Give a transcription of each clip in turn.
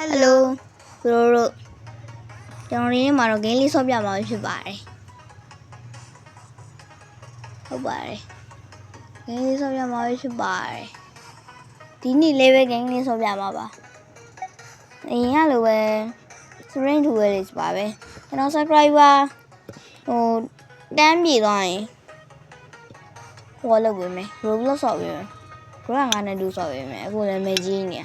Hello တို့ကျွန်တော်ဒီနေ့မှာတော့ game လေးဆော့ပြမှာဖြစ်ပါတယ်ဟုတ်ပါတယ် game လေးဆော့ပြမှာဖြစ်ပါတယ်ဒီနေ့လေးပဲ game လေးဆော့ပြမှာပါအရင်ကလိုပဲ Strange to Village ပါပဲကျွန်တော် subscriber ဟိုတန်းပြေသွားရင်ဟိုလောက်ပေးမယ် Roblox ဆော့ပေးမယ်ကိုကငါနဲ့တူဆော့ပေးမယ်အခုလည်းမကြီးနေ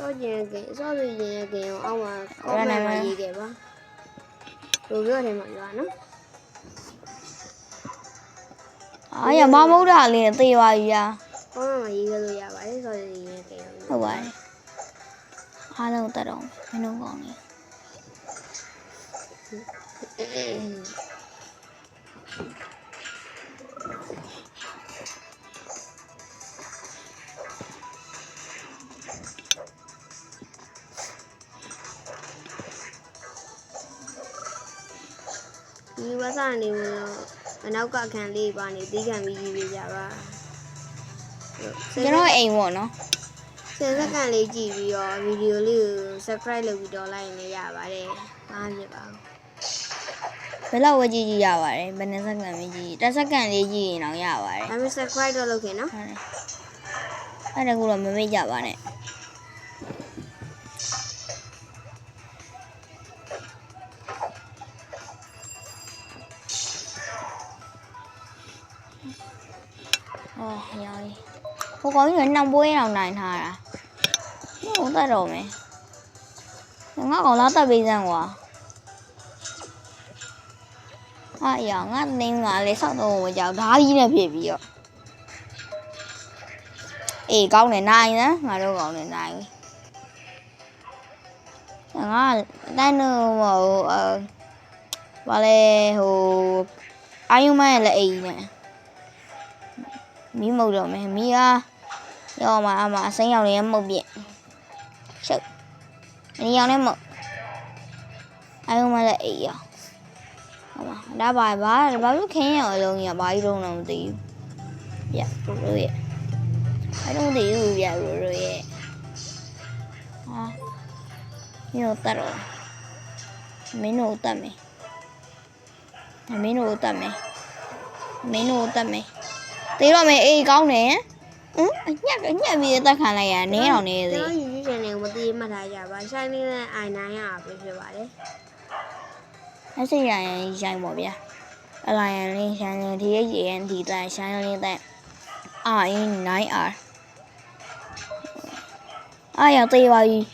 ဆော့ကျင်ကေဆော့လို့ရင်ကေအောက်မှာကောင်းမှရေးခဲ့ပါလိုပြောတယ်မှာရွာနော်အားရမမဟုတ်တာလေးနဲ့သေပါပြီယာကောင်းမှရေးခဲ့လို့ရပါတယ်ဆော့လို့ရင်ကေဟုတ်ပါတယ်အားလုံးတက်တော့မင်းတို့ကောင်းနေဒီဝါစာနေအနောက်ကအခန်းလေးပါနေတီးခံပြီးရေးပြကြပါကျွန်တော်အိမ်ပေါ့နော်10စက္ကန့်လေးကြည့်ပြီးတော့ဗီဒီယိုလေးကို subscribe လုပ်ပြီးတော့လိုက်နေရပါတယ်ဘာမှဖြစ်ပါဘူးဘယ်လောက်ဝကြည့်ရပါတယ်ဘယ်နှစ်စက္ကန့်မကြည့်10စက္ကန့်လေးကြည့်ရင်တော့ရပါတယ်ဒါပေမဲ့ subscribe တော့လုပ်ခင်နော်အဲ့ဒါကတော့မမေ့ကြပါနဲ့哦，要哩，我講完能杯又難下啦，好得到未？人家講攞得俾人喎，哎呀，我你話你收到我就打依呢皮皮哦，誒講嚟奶呢，我都講嚟奶，人家但係冇話咧好，阿有咩嚟呢？mí màu rồi mày mí do mà sáng nhau này em màu biển sợ anh nhau này màu ai không mà lại đã bài báo lúc khen rồi luôn nhà bài luôn nào tí dạ rồi phải đâu tí rồi dạ rồi nhiều ta rồi mấy nô tầm mày mấy nô tầm mày tí rồi mày câu nè nhắc vì ta khả này à né nào nè gì nó như thế này một tí mà thầy giả bà sang đi ai nãy à phải phải bà đấy nó sẽ là sang một bia là đi sang thì cái gì anh thì là sang đi ta ai nãy à ai à tí rồi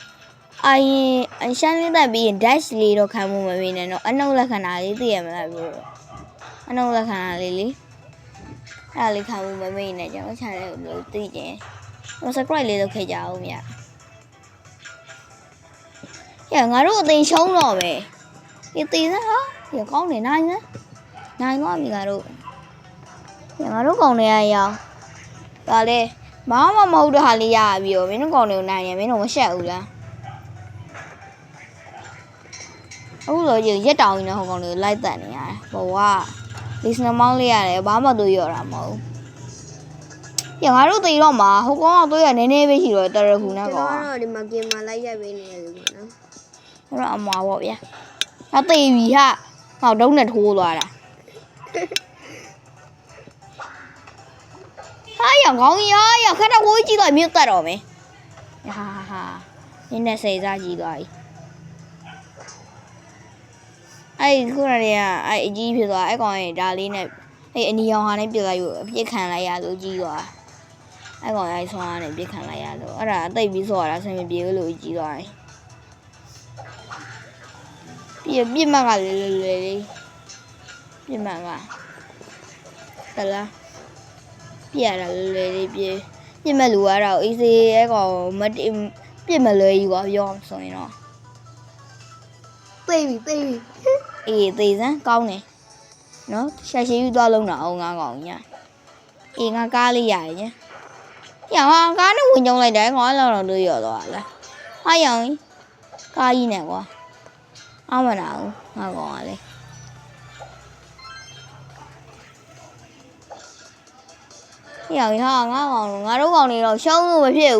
ai sang đi ta bị dash li đâu khai mua mà vì này nó anh đâu là khả nào đi tiền mà anh đâu là khả nào điအဲ့လေးခါမှုမမေ့နဲ့ကျွန်တော် channel ကိုလို့သိကြတယ်။ subscribe လေးလုပ်ခဲ့ကြအောင်ဗျ။ညငါတို့အသိရှုံးတော့ပဲ။ဒီသိစမ်းဟာဒီကောင်းနေနိုင်စမ်း။နိုင်သွားပြီငါတို့။ညငါတို့ကောင်းနေရအောင်။ဒါလေဘာမှမဟုတ်တဲ့ဟာလေးရပြီရောမင်းတို့ကောင်းနေနိုင်ရင်မင်းတို့မရှက်ဘူးလား။အခုလိုရက်တောင်နေဟိုကောင်းလေးလိုက်တက်နေရတယ်။ဘောကဒီစနမောင်းလေးရတယ်ဘာမှတို့ရော်တာမဟုတ်။ညငါတို့တေတော့မှာဟိုကောင်ကတော့ရနည်းနည်းပဲရှိတော့တရခုနဲ့ကောင်။တော့ဒီမှာကင်မလိုက်ရိုက်ပေးနေတယ်လို့နော်။အဲ့တော့အမွာပေါ့ဗျာ။ငါတေပြီဟာ။ငါဒုံးနဲ့ထိုးသွားတာ။ဟာရကောင်းရရခဏဝေးကြည့်တော့မြုပ်တတ်တော့မယ်။ဟာ။နင်းနဲ့စိတ်စားကြည့်သွားပြီ။အဲ့ခုနကအဲ့အကြီးဖြစ်သွားအဲ့ကောင်ရဲ့ဒါလေးနဲ့အဲ့အနီရောင်ဟာနဲ့ပြစ်လိုက်လို့အပြစ်ခံလိုက်ရလို့ကြီးသွားအဲ့ကောင်ရဲ့ဆွမ်းနဲ့ပြစ်ခံလိုက်ရလို့အဲ့ဒါအသိပြီးဆော့ရတာဆင်မပြေဘူးလို့ကြီးသွားတယ်ပြစ်မှတ်ကလေပြစ်မှတ်ကတလားပြရတာလေပြစ်မဲ့လူကတော့အေးစေးအဲ့ကောင်မပြစ်မလွယ်ကြီးကွာပြောဆိုရင်တော့သိပြီအေးသေးစမ်းကောင်းတယ်နော်ရှာရှိယူသွားလုံးတော့အောင်ငါကောင်ညအေးငါကားလေးရတယ်ညညဟာကားနဲ့ဝင်ကြုံလိုက်တယ်ခေါင်းလောက်တော့တွေးရော်သွားလားဟာရောင်ကားကြီးနဲ့ကွာအောင်မနာဘူးငါကောင်ကလေရောင်ဟာငါကောင်ငါတို့ကောင်တွေတော့ရှောင်းလို့မဖြစ်ဘူး